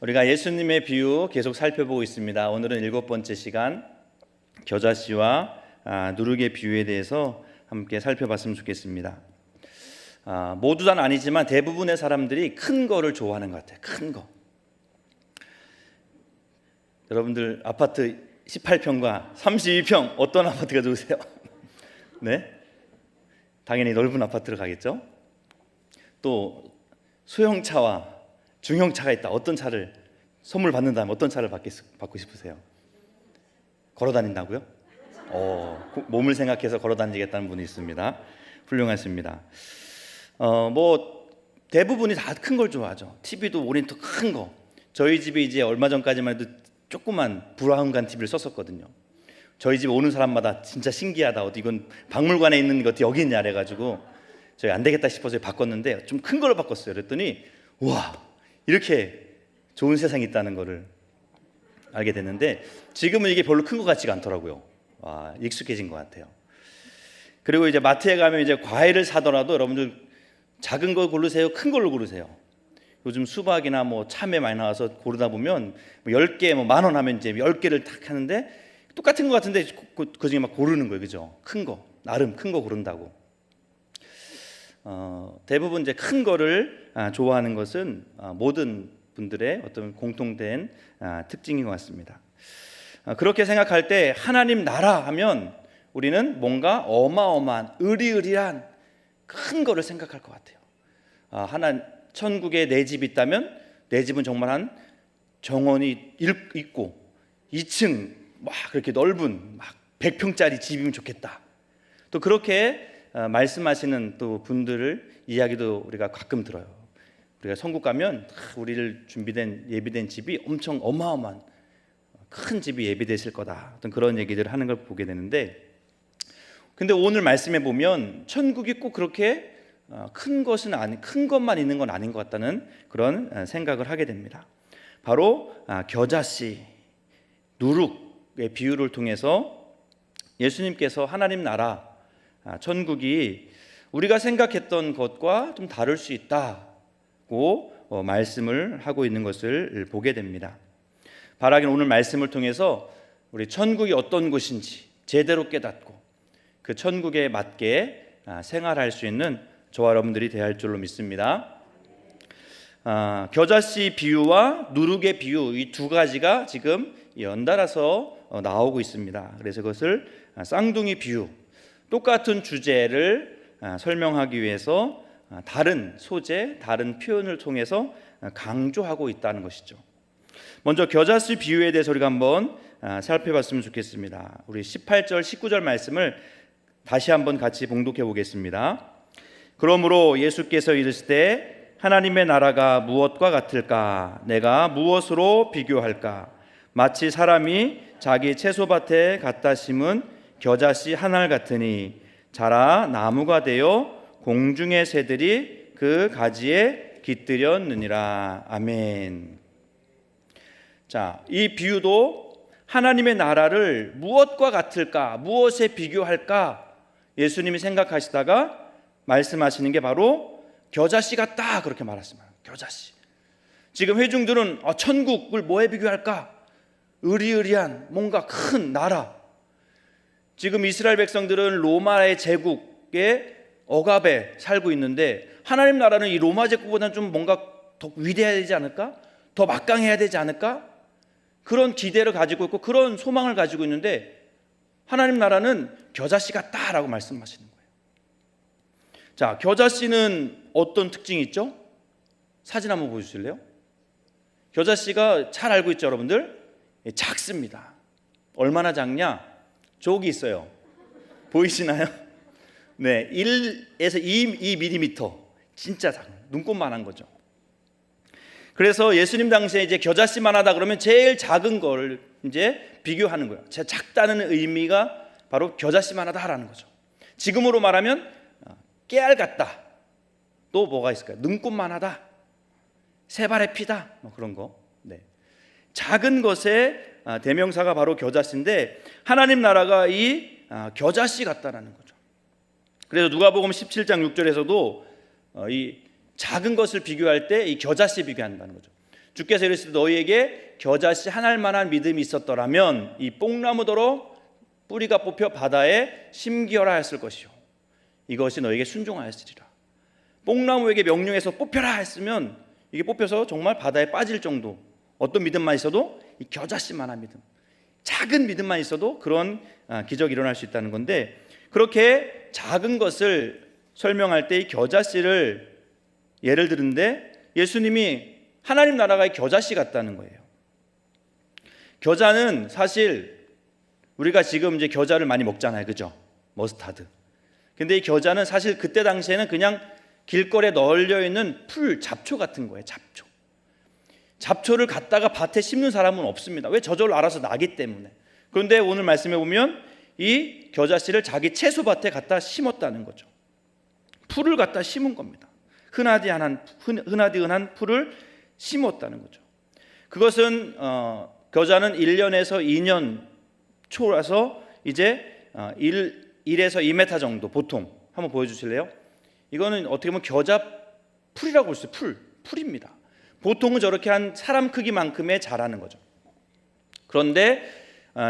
우리가 예수님의 비유 계속 살펴보고 있습니다. 오늘은 7번째 시간 겨자씨와 누룩의 비유에 대해서 함께 살펴봤으면 좋겠습니다. 모두 다는 아니지만 대부분의 사람들이 큰 거를 좋아하는 것 같아요. 큰 거. 여러분들 아파트 18평과 32평 어떤 아파트가 좋으세요? 네? 당연히 넓은 아파트를 가겠죠? 또 소형차와 중형차가 있다. 어떤 차를 선물 받는다면 어떤 차를 받고 싶으세요? 걸어 다닌다고요? 몸을 생각해서 걸어 다니겠다는 분이 있습니다. 훌륭하십니다. 대부분이 다 큰 걸 좋아하죠. TV도 모니터 큰 거. 저희 집에 이제 얼마 전까지만 해도 조그만 브라운관 TV를 썼었거든요. 저희 집 오는 사람마다 진짜 신기하다. 어디 이건 박물관에 있는 것 여기 있냐 그래가지고 저희 안 되겠다 싶어서 바꿨는데 좀 큰 걸로 바꿨어요. 그랬더니 와, 이렇게 좋은 세상이 있다는 거를 알게 됐는데 지금은 이게 별로 큰 것 같지가 않더라고요. 와, 익숙해진 것 같아요. 그리고 이제 마트에 가면 이제 과일을 사더라도 여러분들 작은 거 고르세요? 큰 걸로 고르세요? 요즘 수박이나 참외 많이 나와서 고르다 보면 10개 10,000원 하면 이제 10개를 딱 하는데 똑같은 것 같은데 그 중에 막 고르는 거예요. 그죠? 큰 거. 나름 큰 거 고른다고. 대부분 이제 큰 거를 좋아하는 것은 모든 분들의 어떤 공통된 특징인 것 같습니다. 그렇게 생각할 때 하나님 나라 하면 우리는 뭔가 어마어마한 으리으리한 큰 거를 생각할 것 같아요. 천국에 내 집이 있다면 내 집은 정말 한 정원이 있고 2층 막 그렇게 넓은 막 100평짜리 집이면 좋겠다. 또 그렇게 말씀하시는 또 분들을 이야기도 우리가 가끔 들어요. 우리가 천국 가면 우리를 예비된 집이 엄청 어마어마한 큰 집이 예비되실 거다. 어떤 그런 얘기들을 하는 걸 보게 되는데, 근데 오늘 말씀해 보면 천국이 꼭 그렇게 큰 것만 있는 건 아닌 것 같다는 그런 생각을 하게 됩니다. 바로 겨자씨, 누룩의 비유를 통해서 예수님께서 하나님 나라, 천국이 우리가 생각했던 것과 좀 다를 수 있다고 말씀을 하고 있는 것을 보게 됩니다. 바라기는 오늘 말씀을 통해서 우리 천국이 어떤 곳인지 제대로 깨닫고 그 천국에 맞게 생활할 수 있는 저와 여러분들이 되어야 할 줄로 믿습니다. 겨자씨 비유와 누룩의 비유, 이 두 가지가 지금 연달아서 나오고 있습니다. 그래서 그것을 쌍둥이 비유, 똑같은 주제를 설명하기 위해서 다른 소재, 다른 표현을 통해서 강조하고 있다는 것이죠. 먼저 겨자씨 비유에 대해서 우리가 한번 살펴봤으면 좋겠습니다. 우리 18절, 19절 말씀을 다시 한번 같이 봉독해 보겠습니다. 그러므로 예수께서 이르시되 하나님의 나라가 무엇과 같을까? 내가 무엇으로 비교할까? 마치 사람이 자기 채소밭에 갖다 심은 겨자씨 한 알 같으니 자라 나무가 되어 공중의 새들이 그 가지에 깃들였느니라. 아멘. 자, 이 비유도 하나님의 나라를 무엇과 같을까? 무엇에 비교할까? 예수님이 생각하시다가 말씀하시는 게 바로 겨자씨 같다 그렇게 말했습니다. 겨자씨. 지금 회중들은 천국을 뭐에 비교할까? 으리으리한 뭔가 큰 나라. 지금 이스라엘 백성들은 로마의 제국의 억압에 살고 있는데 하나님 나라는 이 로마 제국보다는 좀 뭔가 더 위대해야 되지 않을까? 더 막강해야 되지 않을까? 그런 기대를 가지고 있고 그런 소망을 가지고 있는데 하나님 나라는 겨자씨 같다라고 말씀하시는 거예요. 자, 겨자씨는 어떤 특징이 있죠? 사진 한번 보여주실래요? 겨자씨가 잘 알고 있죠, 여러분들? 작습니다. 얼마나 작냐? 저기 있어요. 보이시나요? 네, 1에서 2mm, 진짜 작은 눈곱만한 거죠. 그래서 예수님 당시에 이제 겨자씨만 하다 그러면 제일 작은 걸 이제 비교하는 거예요. 제가 작다는 의미가 바로 겨자씨만 하다라는 거죠. 지금으로 말하면 깨알 같다. 또 뭐가 있을까요? 눈곱만 하다. 세 발의 피다. 그런 거. 네. 작은 것의 대명사가 바로 겨자씨인데 하나님 나라가 이 겨자씨 같다라는 거죠. 그래서 누가복음 17장 6절에서도 이 작은 것을 비교할 때 이 겨자씨 비교한다는 거죠. 주께서 이르시되 너희에게 겨자씨 한 알만한 믿음이 있었더라면 이 뽕나무더러 뿌리가 뽑혀 바다에 심기어라 했을 것이요 이것이 너에게 순종하였으리라. 뽕나무에게 명령해서 뽑혀라 했으면 이게 뽑혀서 정말 바다에 빠질 정도, 어떤 믿음만 있어도 이 겨자씨만한 믿음, 작은 믿음만 있어도 그런 기적이 일어날 수 있다는 건데, 그렇게 작은 것을 설명할 때 이 겨자씨를 예를 들는데 예수님이 하나님 나라가 겨자씨 같다는 거예요. 겨자는 사실 우리가 지금 이제 겨자를 많이 먹잖아요, 그죠? 머스타드. 근데 이 겨자는 사실 그때 당시에는 그냥 길거리에 널려 있는 풀, 잡초 같은 거예요. 잡초. 잡초를 갖다가 밭에 심는 사람은 없습니다. 왜? 저절로 알아서 나기 때문에. 그런데 오늘 말씀해 보면 이 겨자씨를 자기 채소밭에 갖다 심었다는 거죠. 풀을 갖다 심은 겁니다. 흔하디흔한 풀을 심었다는 거죠. 그것은 겨자는 1년에서 2년 초라서 이제 1에서 2m 정도 보통. 한번 보여주실래요? 이거는 어떻게 보면 겨자 풀이라고 볼 수 있어요. 풀입니다. 보통은 저렇게 한 사람 크기만큼의 자라는 거죠. 그런데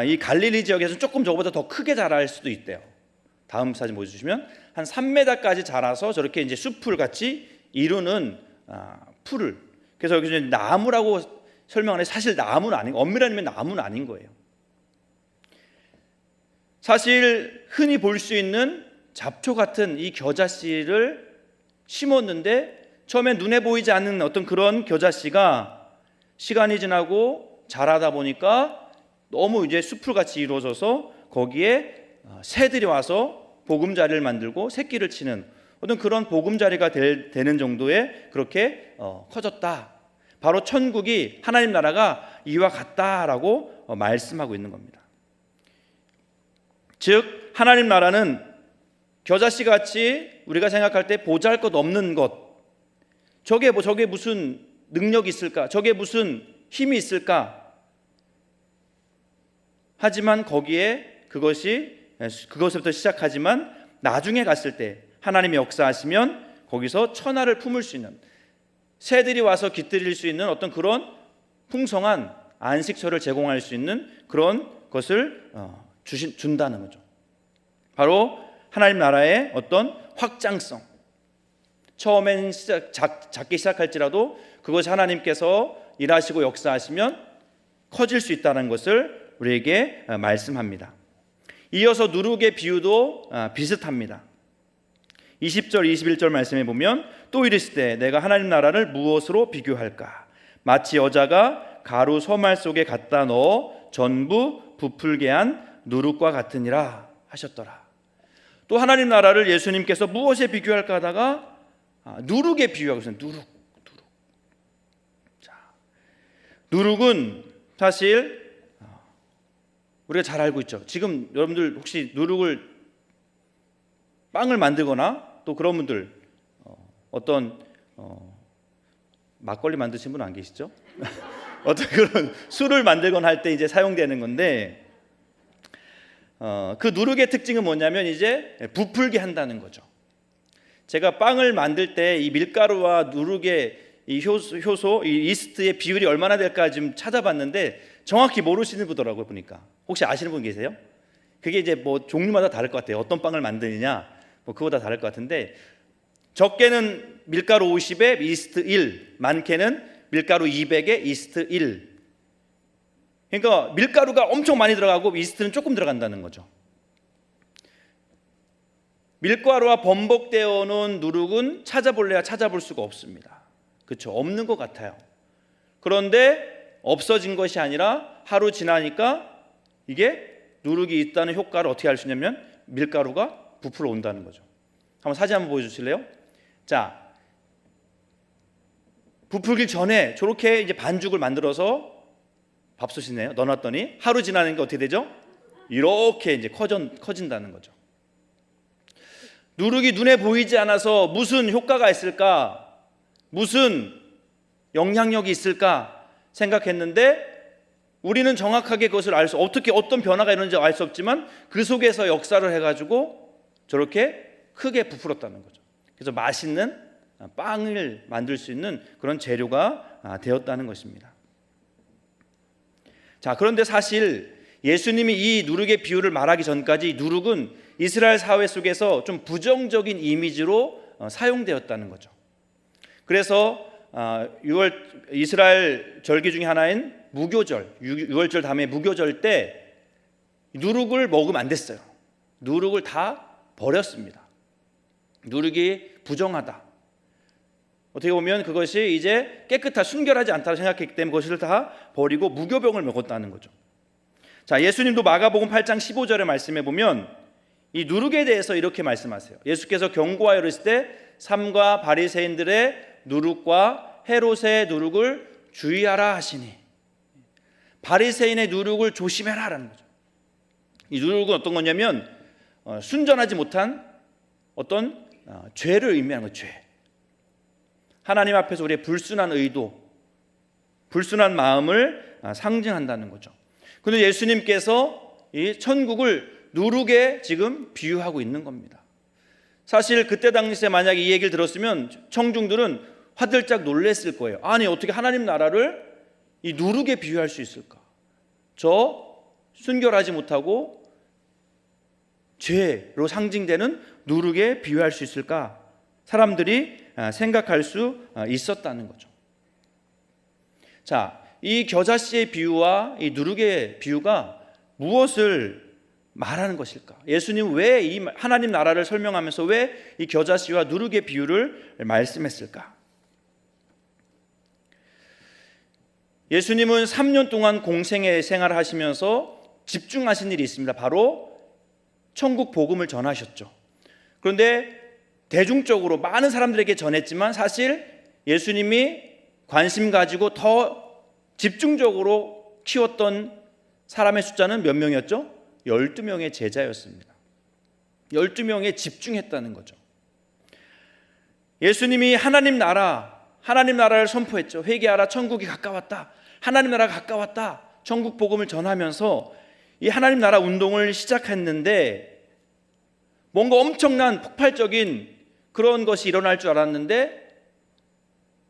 이 갈릴리 지역에서는 조금 저거보다 더 크게 자랄 수도 있대요. 다음 사진 보여주시면 한 3m까지 자라서 저렇게 이제 숲풀 같이 이루는 풀을. 그래서 여기서 나무라고 설명하는데 사실 나무는 아니고, 엄밀히 하면 나무는 아닌 거예요. 사실 흔히 볼 수 있는 잡초 같은 이 겨자씨를 심었는데 처음에 눈에 보이지 않는 어떤 그런 겨자씨가 시간이 지나고 자라다 보니까 너무 이제 숲풀같이 이루어져서 거기에 새들이 와서 보금자리를 만들고 새끼를 치는 어떤 그런 보금자리가 되는 정도의 그렇게 커졌다. 바로 천국이, 하나님 나라가 이와 같다라고 말씀하고 있는 겁니다. 즉 하나님 나라는 겨자씨 같이 우리가 생각할 때 보잘것없는 것, 저게 무슨 능력이 있을까? 저게 무슨 힘이 있을까? 하지만 그것부터 시작하지만 나중에 갔을 때 하나님이 역사하시면 거기서 천하를 품을 수 있는, 새들이 와서 깃들일 수 있는 어떤 그런 풍성한 안식처를 제공할 수 있는 그런 것을 준다는 거죠. 바로 하나님 나라의 어떤 확장성. 처음엔 작게 시작할지라도 그것이 하나님께서 일하시고 역사하시면 커질 수 있다는 것을 우리에게 말씀합니다. 이어서 누룩의 비유도 비슷합니다. 20절 21절 말씀에 보면 또 이르시되 내가 하나님 나라를 무엇으로 비교할까? 마치 여자가 가루 서말 속에 갖다 넣어 전부 부풀게 한 누룩과 같으니라 하셨더라. 또 하나님 나라를 예수님께서 무엇에 비교할까 하다가 누룩에 비유하고 있어요. 누룩. 자, 누룩은 사실 우리가 잘 알고 있죠. 지금 여러분들 혹시 누룩을 빵을 만들거나 또 그런 분들 어떤 막걸리 만드신 분 안 계시죠? 어떤 그런 술을 만들거나 할 때 이제 사용되는 건데 그 누룩의 특징은 뭐냐면 이제 부풀게 한다는 거죠. 제가 빵을 만들 때 이 밀가루와 누룩의 이 효소, 이 이스트의 비율이 얼마나 될까 좀 찾아봤는데 정확히 모르시는 분더라고요. 보니까 혹시 아시는 분 계세요? 그게 이제 뭐 종류마다 다를 것 같아요. 어떤 빵을 만드느냐 뭐 그거다 다를 것 같은데, 적게는 밀가루 50에 이스트 1, 많게는 밀가루 200에 이스트 1. 그러니까 밀가루가 엄청 많이 들어가고 이스트는 조금 들어간다는 거죠. 밀가루와 범벅되어 놓은 누룩은 찾아볼래야 찾아볼 수가 없습니다. 그렇죠? 없는 것 같아요. 그런데 없어진 것이 아니라 하루 지나니까 이게 누룩이 있다는 효과를 어떻게 알 수 있냐면 밀가루가 부풀어 온다는 거죠. 한번 사진 한번 보여주실래요? 자, 부풀기 전에 저렇게 이제 반죽을 만들어서 밥솥이네요. 넣어놨더니 하루 지나니까 어떻게 되죠? 이렇게 이제 커진다는 거죠. 누룩이 눈에 보이지 않아서 무슨 효과가 있을까? 무슨 영향력이 있을까 생각했는데 우리는 정확하게 그것을 어떻게 어떤 변화가 있는지 알 수 없지만 그 속에서 역사를 해가지고 저렇게 크게 부풀었다는 거죠. 그래서 맛있는 빵을 만들 수 있는 그런 재료가 되었다는 것입니다. 자, 그런데 사실 예수님이 이 누룩의 비유를 말하기 전까지 누룩은 이스라엘 사회 속에서 좀 부정적인 이미지로 사용되었다는 거죠. 그래서 이스라엘 절기 중에 하나인 무교절, 6월절 다음에 무교절 때 누룩을 먹으면 안 됐어요. 누룩을 다 버렸습니다. 누룩이 부정하다. 어떻게 보면 그것이 이제 깨끗하다, 순결하지 않다고 생각했기 때문에 그것을 다 버리고 무교병을 먹었다는 거죠. 자, 예수님도 마가복음 8장 15절의 말씀에 보면 이 누룩에 대해서 이렇게 말씀하세요. 예수께서 경고하여 이르실 때 삼가 바리새인들의 누룩과 헤롯의 누룩을 주의하라 하시니, 바리새인의 누룩을 조심해라라는 거죠. 이 누룩은 어떤 거냐면 순전하지 못한 어떤 죄를 의미하는 거예요. 죄. 하나님 앞에서 우리의 불순한 의도, 불순한 마음을 상징한다는 거죠. 그런데 예수님께서 이 천국을 누룩에 지금 비유하고 있는 겁니다. 사실 그때 당시에 만약에 이 얘기를 들었으면 청중들은 화들짝 놀랬을 거예요. 아니, 어떻게 하나님 나라를 이 누룩에 비유할 수 있을까? 저 순결하지 못하고 죄로 상징되는 누룩에 비유할 수 있을까? 사람들이 생각할 수 있었다는 거죠. 자, 이 겨자씨의 비유와 이 누룩의 비유가 무엇을 말하는 것일까? 예수님은 왜 이 하나님 나라를 설명하면서 왜 이 겨자씨와 누룩의 비유를 말씀했을까? 예수님은 3년 동안 공생애 생활을 하시면서 집중하신 일이 있습니다. 바로 천국 복음을 전하셨죠. 그런데 대중적으로 많은 사람들에게 전했지만 사실 예수님이 관심 가지고 더 집중적으로 키웠던 사람의 숫자는 몇 명이었죠? 12명의 제자였습니다. 12명에 집중했다는 거죠. 예수님이 하나님 나라를 선포했죠. 회개하라, 천국이 가까웠다. 하나님 나라가 가까웠다. 천국 복음을 전하면서 이 하나님 나라 운동을 시작했는데 뭔가 엄청난 폭발적인 그런 것이 일어날 줄 알았는데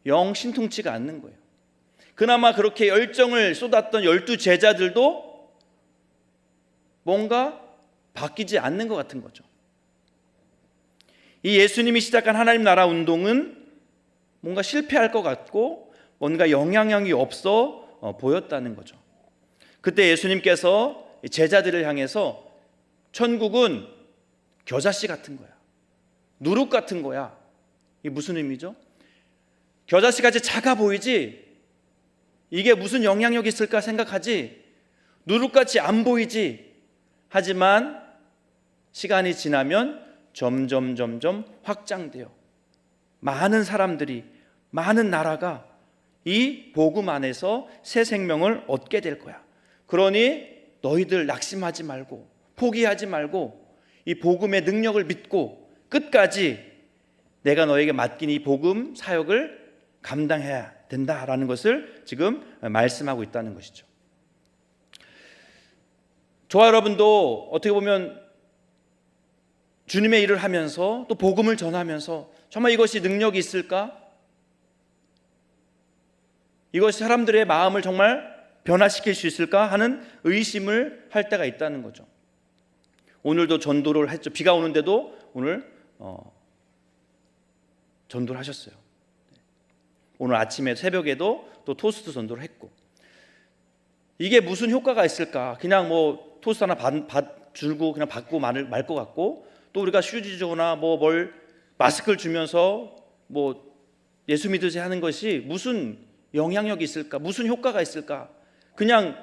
영 신통치가 않는 거예요. 그나마 그렇게 열정을 쏟았던 12 제자들도 뭔가 바뀌지 않는 것 같은 거죠. 이 예수님이 시작한 하나님 나라 운동은 뭔가 실패할 것 같고 뭔가 영향력이 없어 보였다는 거죠. 그때 예수님께서 제자들을 향해서 천국은 겨자씨 같은 거야, 누룩 같은 거야. 이게 무슨 의미죠? 겨자씨같이 작아 보이지 이게 무슨 영향력이 있을까 생각하지 누룩같이 안 보이지. 하지만 시간이 지나면 점점 확장돼요. 많은 사람들이, 많은 나라가 이 복음 안에서 새 생명을 얻게 될 거야. 그러니 너희들 낙심하지 말고 포기하지 말고 이 복음의 능력을 믿고 끝까지 내가 너에게 맡긴 이 복음 사역을 감당해야 된다라는 것을 지금 말씀하고 있다는 것이죠. 저와 여러분도 어떻게 보면 주님의 일을 하면서 또 복음을 전하면서 정말 이것이 능력이 있을까? 이것이 사람들의 마음을 정말 변화시킬 수 있을까 하는 의심을 할 때가 있다는 거죠. 오늘도 전도를 했죠. 비가 오는데도 오늘 전도를 하셨어요. 오늘 아침에 새벽에도 또 토스트 전도를 했고, 이게 무슨 효과가 있을까? 그냥 뭐 토스트 하나 줄고 그냥 받고 말 것 같고, 또 우리가 휴지조나 뭘 마스크를 주면서 뭐 예수 믿으세요 하는 것이 무슨 영향력이 있을까? 무슨 효과가 있을까? 그냥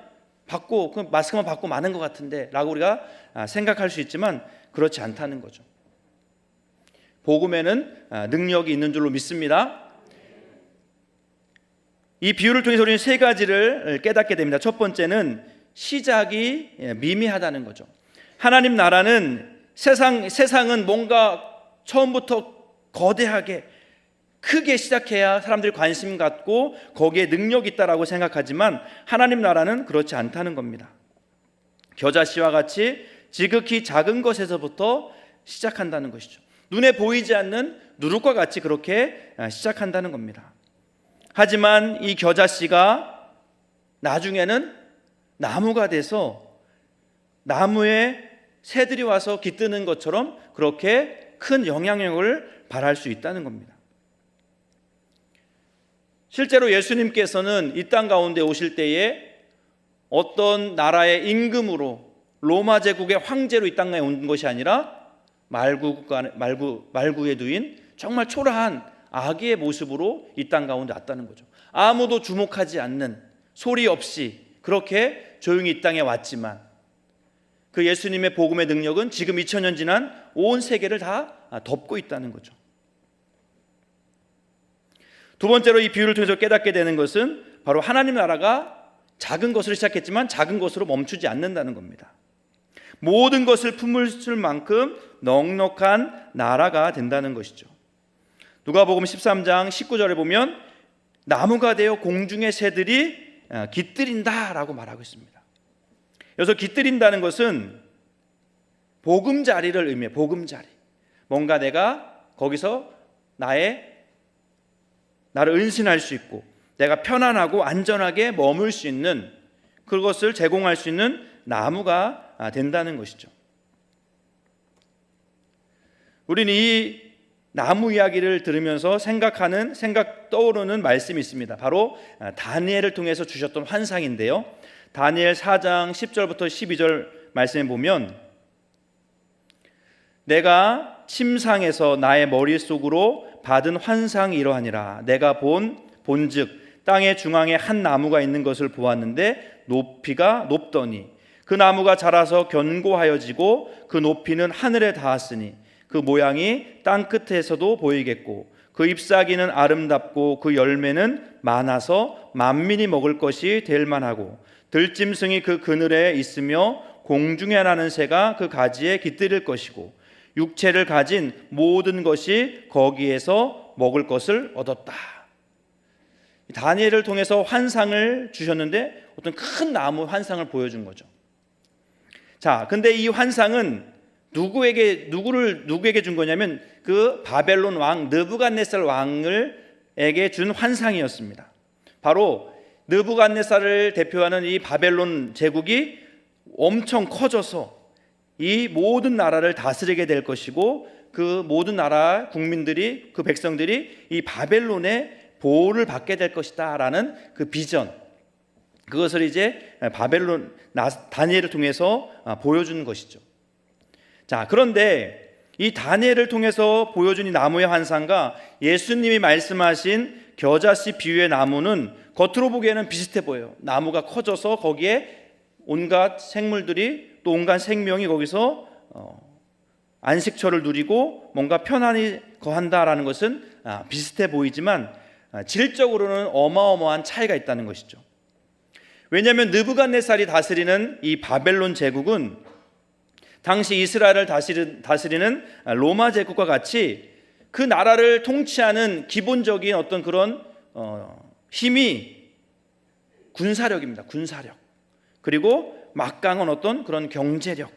받고 그 마스크만 받고 마는 것 같은데 라고 우리가 생각할 수 있지만 그렇지 않다는 거죠. 복음에는 능력이 있는 줄로 믿습니다. 이 비유를 통해서 우리는 세 가지를 깨닫게 됩니다. 첫 번째는 시작이 미미하다는 거죠. 하나님 나라는 세상은 뭔가 처음부터 거대하게 크게 시작해야 사람들이 관심 갖고 거기에 능력이 있다라고 생각하지만 하나님 나라는 그렇지 않다는 겁니다. 겨자씨와 같이 지극히 작은 것에서부터 시작한다는 것이죠. 눈에 보이지 않는 누룩과 같이 그렇게 시작한다는 겁니다. 하지만 이 겨자씨가 나중에는 나무가 돼서 나무에 새들이 와서 깃드는 것처럼 그렇게 큰 영향력을 발할 수 있다는 겁니다. 실제로 예수님께서는 이 땅 가운데 오실 때에 어떤 나라의 임금으로 로마 제국의 황제로 이 땅에 온 것이 아니라 말구에 누인 정말 초라한 아기의 모습으로 이 땅 가운데 왔다는 거죠. 아무도 주목하지 않는, 소리 없이 그렇게 조용히 이 땅에 왔지만 그 예수님의 복음의 능력은 지금 2000년 지난 온 세계를 다 덮고 있다는 거죠. 두 번째로 이 비유를 통해서 깨닫게 되는 것은 바로 하나님 나라가 작은 것으로 시작했지만 작은 것으로 멈추지 않는다는 겁니다. 모든 것을 품을 만큼 넉넉한 나라가 된다는 것이죠. 누가복음 13장 19절에 보면 나무가 되어 공중의 새들이 깃들인다라고 말하고 있습니다. 여기서 깃들인다는 것은 보금자리를 의미해요. 보금자리. 뭔가 내가 거기서 나를 은신할 수 있고 내가 편안하고 안전하게 머물 수 있는 그것을 제공할 수 있는 나무가 된다는 것이죠. 우리는 이 나무 이야기를 들으면서 떠오르는 말씀이 있습니다. 바로 다니엘을 통해서 주셨던 환상인데요. 다니엘 4장 10절부터 12절 말씀에 보면 내가 침상에서 나의 머릿속으로 받은 환상이 이러하니라. 내가 본즉 땅의 중앙에 한 나무가 있는 것을 보았는데 높이가 높더니 그 나무가 자라서 견고하여지고 그 높이는 하늘에 닿았으니 그 모양이 땅 끝에서도 보이겠고 그 잎사귀는 아름답고 그 열매는 많아서 만민이 먹을 것이 될 만하고 들짐승이 그 그늘에 있으며 공중에 나는 새가 그 가지에 깃들일 것이고 육체를 가진 모든 것이 거기에서 먹을 것을 얻었다. 다니엘을 통해서 환상을 주셨는데 어떤 큰 나무 환상을 보여준 거죠. 자, 근데 이 환상은 누구에게 준 거냐면 그 바벨론 왕 느부갓네살 왕에게 준 환상이었습니다. 바로 느부갓네살을 대표하는 이 바벨론 제국이 엄청 커져서 이 모든 나라를 다스리게 될 것이고 그 모든 나라 국민들이 그 백성들이 이 바벨론의 보호를 받게 될 것이다라는 그 비전, 그것을 이제 다니엘을 통해서 보여주는 것이죠. 자, 그런데 이 다니엘을 통해서 보여준 이 나무의 환상과 예수님이 말씀하신 겨자씨 비유의 나무는 겉으로 보기에는 비슷해 보여요. 나무가 커져서 거기에 온갖 생물들이 또 온갖 생명이 거기서 안식처를 누리고 뭔가 편안히 거한다라는 것은 비슷해 보이지만 질적으로는 어마어마한 차이가 있다는 것이죠. 왜냐하면 느부갓네살이 다스리는 이 바벨론 제국은 당시 이스라엘을 다스리는 로마 제국과 같이 그 나라를 통치하는 기본적인 어떤 그런 힘이 군사력입니다. 군사력. 그리고 막강한 어떤 그런 경제력.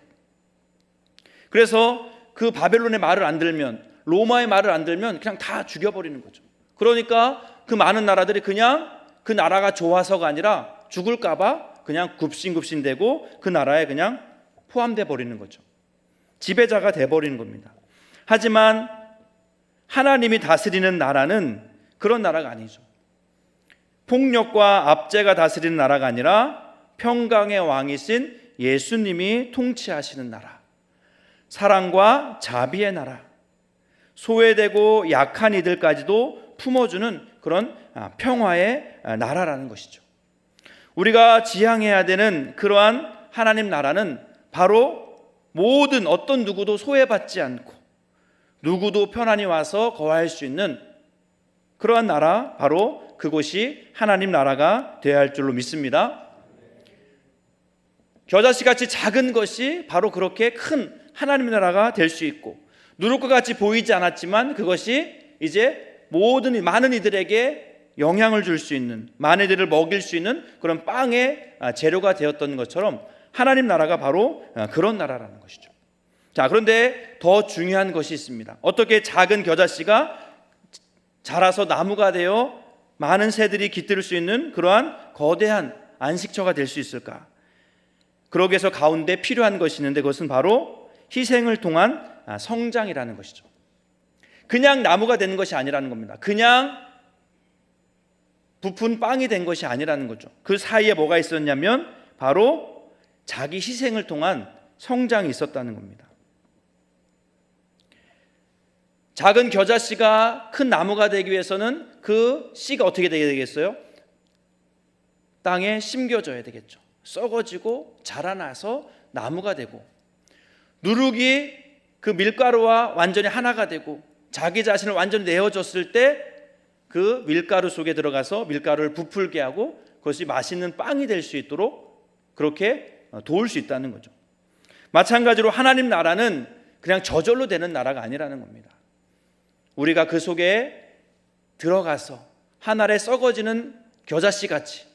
그래서 그 바벨론의 말을 안 들면, 로마의 말을 안 들면 그냥 다 죽여버리는 거죠. 그러니까 그 많은 나라들이 그냥 그 나라가 좋아서가 아니라 죽을까봐 그냥 굽신굽신대고 그 나라에 그냥 포함돼 버리는 거죠. 지배자가 돼 버리는 겁니다. 하지만 하나님이 다스리는 나라는 그런 나라가 아니죠. 폭력과 압제가 다스리는 나라가 아니라 평강의 왕이신 예수님이 통치하시는 나라, 사랑과 자비의 나라, 소외되고 약한 이들까지도 품어주는 그런 평화의 나라라는 것이죠. 우리가 지향해야 되는 그러한 하나님 나라는 바로 모든 어떤 누구도 소외받지 않고 누구도 편안히 와서 거할 수 있는 그러한 나라, 바로 그곳이 하나님 나라가 되어야 할 줄로 믿습니다. 겨자씨같이 작은 것이 바로 그렇게 큰 하나님 나라가 될 수 있고, 누룩 것 같이 보이지 않았지만 그것이 이제 많은 이들에게 영향을 줄 수 있는, 많은 이들을 먹일 수 있는 그런 빵의 재료가 되었던 것처럼 하나님 나라가 바로 그런 나라라는 것이죠. 자, 그런데 더 중요한 것이 있습니다. 어떻게 작은 겨자씨가 자라서 나무가 되어 많은 새들이 깃들 수 있는 그러한 거대한 안식처가 될 수 있을까? 그러기 위해서 가운데 필요한 것이 있는데 그것은 바로 희생을 통한 성장이라는 것이죠. 그냥 나무가 되는 것이 아니라는 겁니다. 그냥 부푼 빵이 된 것이 아니라는 거죠. 그 사이에 뭐가 있었냐면 바로 자기 희생을 통한 성장이 있었다는 겁니다. 작은 겨자씨가 큰 나무가 되기 위해서는 그 씨가 어떻게 되겠어요? 땅에 심겨져야 되겠죠. 썩어지고 자라나서 나무가 되고, 누룩이 그 밀가루와 완전히 하나가 되고 자기 자신을 완전히 내어줬을 때 그 밀가루 속에 들어가서 밀가루를 부풀게 하고 그것이 맛있는 빵이 될 수 있도록 그렇게 도울 수 있다는 거죠. 마찬가지로 하나님 나라는 그냥 저절로 되는 나라가 아니라는 겁니다. 우리가 그 속에 들어가서 한 알에 썩어지는 겨자씨 같이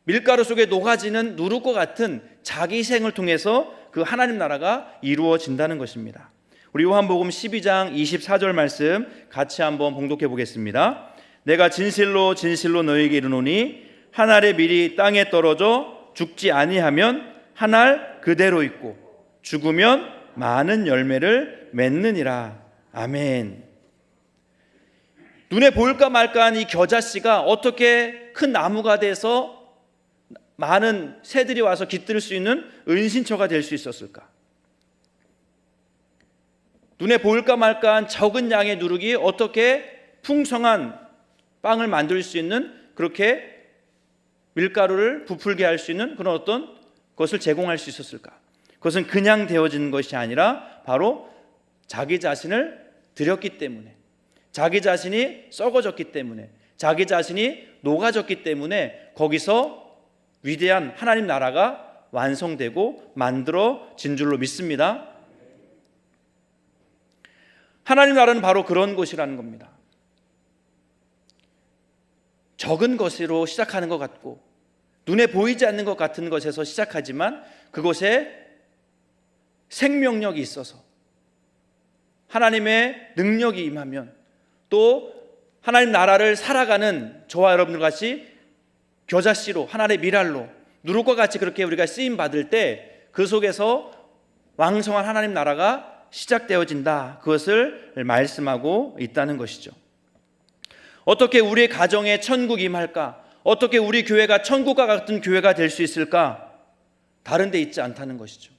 밀가루 속에 녹아지는 누룩과 같은 자기 희생을 통해서 그 하나님 나라가 이루어진다는 것입니다. 우리 요한복음 12장 24절 말씀 같이 한번 봉독해 보겠습니다. 내가 진실로 진실로 너희에게 이르노니 한 알의 밀이 땅에 떨어져 죽지 아니하면 한 알 그대로 있고 죽으면 많은 열매를 맺느니라. 아멘. 눈에 보일까 말까한 이 겨자씨가 어떻게 큰 나무가 돼서 많은 새들이 와서 깃들 수 있는 은신처가 될 수 있었을까? 눈에 보일까 말까한 적은 양의 누룩이 어떻게 풍성한 빵을 만들 수 있는, 그렇게 밀가루를 부풀게 할 수 있는 그런 어떤 것을 제공할 수 있었을까? 그것은 그냥 되어진 것이 아니라 바로 자기 자신을 드렸기 때문에, 자기 자신이 썩어졌기 때문에, 자기 자신이 녹아졌기 때문에 거기서 위대한 하나님 나라가 완성되고 만들어진 줄로 믿습니다. 하나님 나라는 바로 그런 곳이라는 겁니다. 적은 것으로 시작하는 것 같고 눈에 보이지 않는 것 같은 것에서 시작하지만 그곳에 생명력이 있어서 하나님의 능력이 임하면 또 하나님 나라를 살아가는 저와 여러분들 같이 겨자씨로, 하나님의 밀알로, 누룩과 같이 그렇게 우리가 쓰임 받을 때 그 속에서 왕성한 하나님 나라가 시작되어진다, 그것을 말씀하고 있다는 것이죠. 어떻게 우리의 가정에 천국이 임할까? 어떻게 우리 교회가 천국과 같은 교회가 될 수 있을까? 다른 데 있지 않다는 것이죠.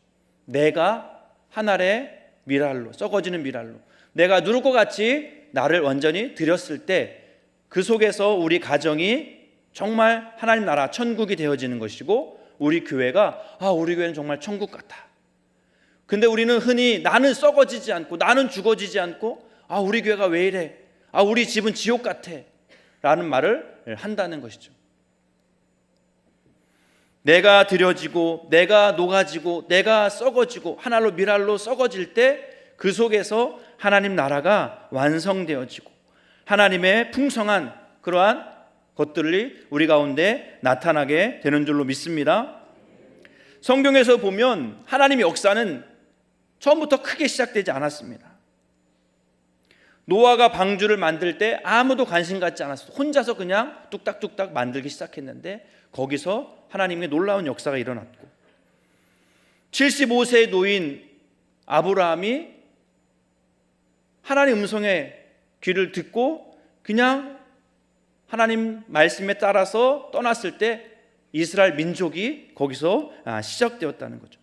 내가 한 알의 밀알로, 썩어지는 밀알로, 내가 누룩과 같이 나를 완전히 드렸을 때 그 속에서 우리 가정이 정말 하나님 나라 천국이 되어지는 것이고, 우리 교회가 우리 교회는 정말 천국 같아. 근데 우리는 흔히 나는 썩어지지 않고 나는 죽어지지 않고 우리 교회가 왜 이래, 우리 집은 지옥 같아 라는 말을 한다는 것이죠. 내가 드려지고 내가 녹아지고 내가 썩어지고 하나로 밀알로 썩어질 때 그 속에서 하나님 나라가 완성되어지고 하나님의 풍성한 그러한 것들이 우리 가운데 나타나게 되는 줄로 믿습니다. 성경에서 보면 하나님의 역사는 처음부터 크게 시작되지 않았습니다. 노아가 방주를 만들 때 아무도 관심 갖지 않았어요. 혼자서 그냥 뚝딱뚝딱 만들기 시작했는데 거기서 하나님의 놀라운 역사가 일어났고, 75세의 노인 아브라함이 하나님 음성의 귀를 듣고 그냥 하나님 말씀에 따라서 떠났을 때 이스라엘 민족이 거기서 시작되었다는 거죠.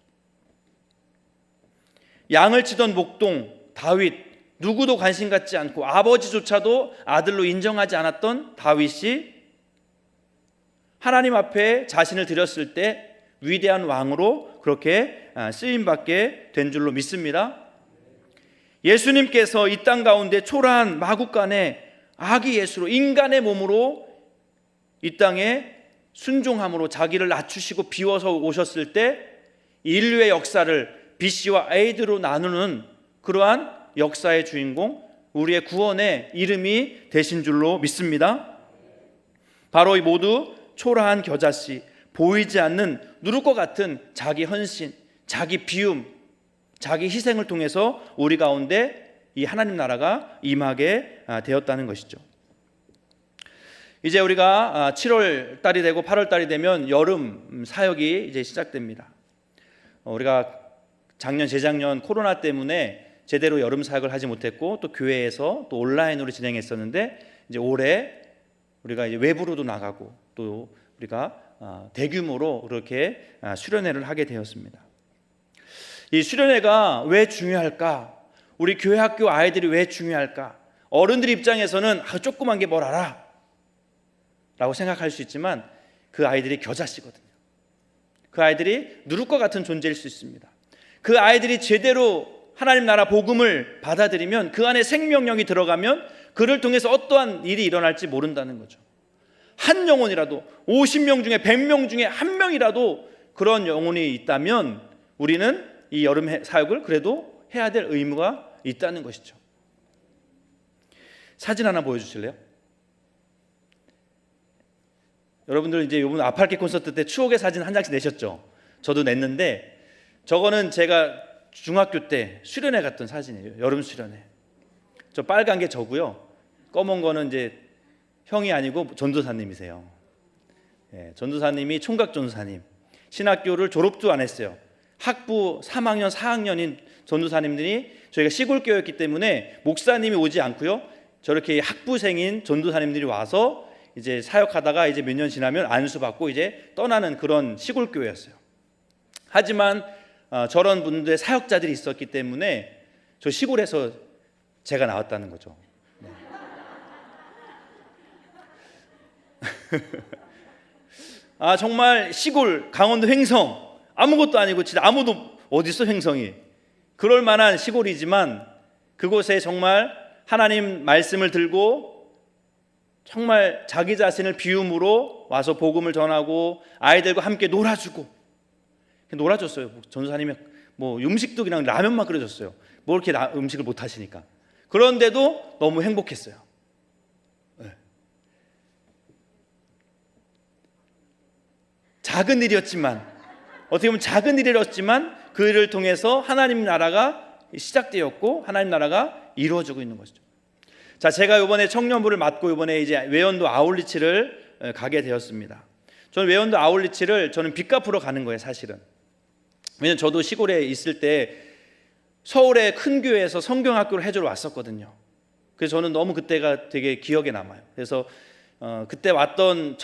양을 치던 목동 다윗, 누구도 관심 갖지 않고 아버지조차도 아들로 인정하지 않았던 다윗이 하나님 앞에 자신을 드렸을 때 위대한 왕으로 그렇게 쓰임받게 된 줄로 믿습니다. 예수님께서 이 땅 가운데 초라한 마국간에 아기 예수로, 인간의 몸으로 이 땅에 순종함으로 자기를 낮추시고 비워서 오셨을 때 인류의 역사를 BC와 AD로 나누는 그러한 역사의 주인공, 우리의 구원의 이름이 되신 줄로 믿습니다. 바로 이 모두 초라한 겨자씨, 보이지 않는 누룩과 같은 자기 헌신, 자기 비움, 자기 희생을 통해서 우리 가운데 이 하나님 나라가 임하게 되었다는 것이죠. 이제 우리가 7월 달이 되고 8월 달이 되면 여름 사역이 이제 시작됩니다. 우리가 작년, 재작년 코로나 때문에 제대로 여름 사역을 하지 못했고 또 교회에서 또 온라인으로 진행했었는데 이제 올해 우리가 이제 외부로도 나가고 또 우리가 대규모로 그렇게 수련회를 하게 되었습니다. 이 수련회가 왜 중요할까? 우리 교회 학교 아이들이 왜 중요할까? 어른들 입장에서는 조그만 게 뭘 알아? 라고 생각할 수 있지만 그 아이들이 겨자씨거든요. 그 아이들이 누룩과 같은 존재일 수 있습니다. 그 아이들이 제대로 하나님 나라 복음을 받아들이면 그 안에 생명력이 들어가면 그를 통해서 어떠한 일이 일어날지 모른다는 거죠. 한 영혼이라도 50명 중에 100명 중에 한 명이라도 그런 영혼이 있다면 우리는 이 여름 사역을 그래도 해야 될 의무가 있다는 것이죠. 사진 하나 보여주실래요? 여러분들 이제 이번 아팔키 콘서트 때 추억의 사진 한 장씩 내셨죠? 저도 냈는데 저거는 제가 중학교 때 수련회 갔던 사진이에요. 여름 수련회. 저 빨간 게 저고요. 검은 거는 이제 형이 아니고 전도사님이세요. 예, 전도사님이 총각 전도사님. 신학교를 졸업도 안 했어요. 학부 3학년, 4학년인 전도사님들이 저희가 시골교회였기 때문에 목사님이 오지 않고요. 저렇게 학부생인 전도사님들이 와서 이제 사역하다가 이제 몇 년 지나면 안수받고 이제 떠나는 그런 시골교회였어요. 하지만 저런 분들의 사역자들이 있었기 때문에 저 시골에서 제가 나왔다는 거죠. 네. 정말 시골 강원도 횡성 아무것도 아니고 진짜 아무도 어딨어 횡성이 그럴 만한 시골이지만 그곳에 정말 하나님 말씀을 들고 정말 자기 자신을 비움으로 와서 복음을 전하고 아이들과 함께 놀아줬어요. 전도사님이 뭐 음식도 그냥 라면만 끓여줬어요. 뭐 이렇게 음식을 못 하시니까. 그런데도 너무 행복했어요. 네. 작은 일이었지만 어떻게 보면 작은 일이었지만 그 일을 통해서 하나님 나라가 시작되었고 하나님 나라가 이루어지고 있는 것이죠. 자, 제가 이번에 청년부를 맡고 이번에 이제 외연도 아울리치를 가게 되었습니다. 저는 외연도 아울리치를 저는 빚 갚으러 가는 거예요, 사실은. 왜냐면 저도 시골에 있을 때 서울의 큰 교회에서 성경학교를 해주러 왔었거든요. 그래서 저는 너무 그때가 되게 기억에 남아요. 그래서 그때 왔던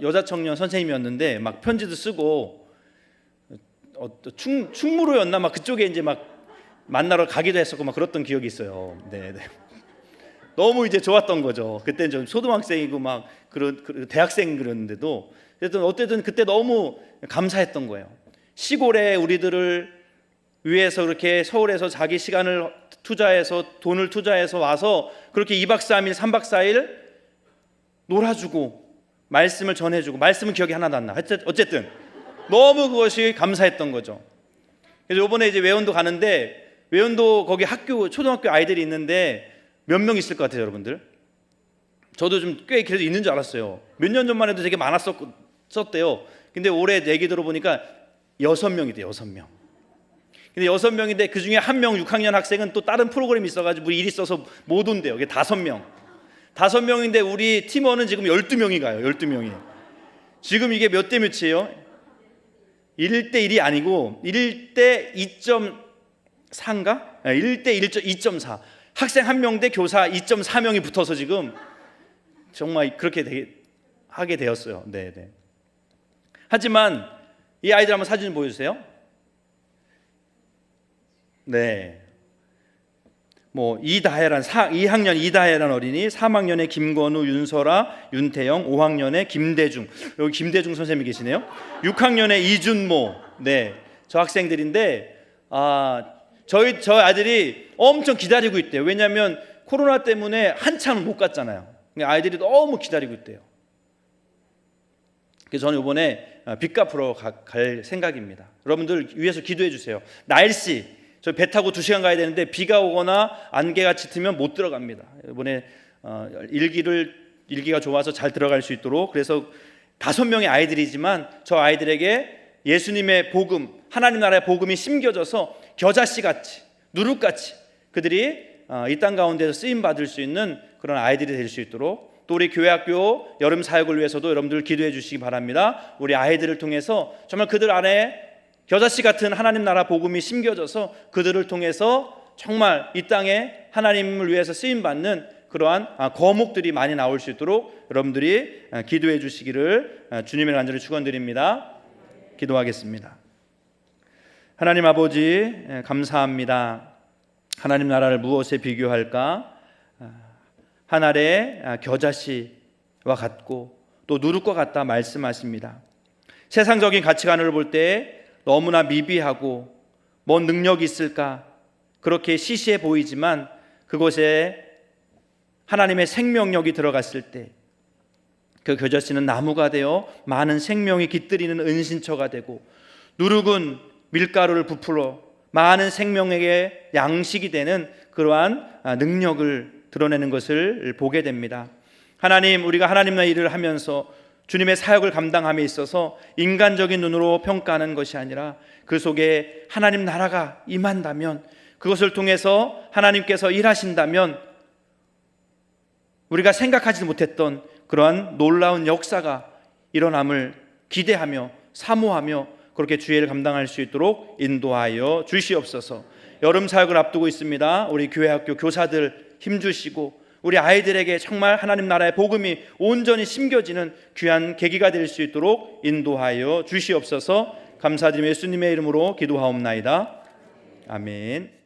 여자 청년 선생님이었는데 막 편지도 쓰고 충무로였나 막 그쪽에 이제 막 만나러 가기도 했었고 막 그랬던 기억이 있어요. 네. 너무 이제 좋았던 거죠. 그때는 좀 초등학생이고 막 그런 대학생 그랬는데도 어쨌든 그때 너무 감사했던 거예요. 시골에 우리들을 위해서 그렇게 서울에서 자기 시간을 투자해서 돈을 투자해서 와서 그렇게 2박 3일 3박 4일 놀아주고 말씀을 전해주고 말씀은 기억이 하나도 안 나. 어쨌든 너무 그것이 감사했던 거죠. 그래서 이번에 이제 외연도 가는데 외연도 거기 초등학교 아이들이 있는데 몇 명 있을 것 같아요, 여러분들? 저도 좀 꽤 그래도 있는 줄 알았어요. 몇 년 전만 해도 되게 많았었대요. 근데 올해 얘기 들어보니까 6명이대요, 6명. 근데 6명인데 그 중에 한 명 6학년 학생은 또 다른 프로그램이 있어가지고 일이 있어서 못 온대요. 그게 5명. 5명인데 우리 팀원은 지금 12명이 가요, 12명이. 지금 이게 몇 대 몇이에요? 1대 1이 아니고 1대 2.4인가? 1대 2.4. 학생 1명 대 교사 2.4명이 붙어서 지금 정말 그렇게 하게 되었어요. 네. 하지만 이 아이들 한번 사진 보여주세요. 네. 뭐 2학년 이다혜란 어린이, 3학년에 김건우, 윤설아, 윤태영, 5학년에 김대중. 여기 김대중 선생님이 계시네요. 6학년에 이준모. 네. 저 학생들인데 저 아들이 엄청 기다리고 있대요. 왜냐하면 코로나 때문에 한참 못 갔잖아요. 아이들이 너무 기다리고 있대요. 그래서 저는 이번에 빚 갚으러 갈 생각입니다. 여러분들 위해서 기도해 주세요. 날씨, 저 배 타고 2시간 가야 되는데 비가 오거나 안개가 짙으면 못 들어갑니다. 이번에 일기가 좋아서 잘 들어갈 수 있도록. 그래서 5명의 아이들이지만 저 아이들에게 예수님의 복음, 하나님 나라의 복음이 심겨져서 겨자씨같이 누룩같이 그들이 이 땅 가운데서 쓰임 받을 수 있는 그런 아이들이 될 수 있도록, 또 우리 교회학교 여름 사역을 위해서도 여러분들 기도해 주시기 바랍니다. 우리 아이들을 통해서 정말 그들 안에 겨자씨 같은 하나님 나라 복음이 심겨져서 그들을 통해서 정말 이 땅에 하나님을 위해서 쓰임받는 그러한 거목들이 많이 나올 수 있도록 여러분들이 기도해 주시기를 주님의 간절히 축원드립니다. 기도하겠습니다. 하나님 아버지, 감사합니다. 하나님 나라를 무엇에 비교할까? 한 알의 겨자씨와 같고 또 누룩과 같다 말씀하십니다. 세상적인 가치관을 볼 때 너무나 미비하고 뭔 능력이 있을까 그렇게 시시해 보이지만, 그곳에 하나님의 생명력이 들어갔을 때 그 겨자씨는 나무가 되어 많은 생명이 깃들이는 은신처가 되고, 누룩은 밀가루를 부풀어 많은 생명에게 양식이 되는 그러한 능력을 드러내는 것을 보게 됩니다. 하나님, 우리가 하나님 나라의 일을 하면서 주님의 사역을 감당함에 있어서 인간적인 눈으로 평가하는 것이 아니라 그 속에 하나님 나라가 임한다면, 그것을 통해서 하나님께서 일하신다면 우리가 생각하지 못했던 그러한 놀라운 역사가 일어남을 기대하며 사모하며 그렇게 주의를 감당할 수 있도록 인도하여 주시옵소서. 여름 사역을 앞두고 있습니다. 우리 교회학교 교사들 힘주시고 우리 아이들에게 정말 하나님 나라의 복음이 온전히 심겨지는 귀한 계기가 될 수 있도록 인도하여 주시옵소서. 감사드리며 예수님의 이름으로 기도하옵나이다. 아멘.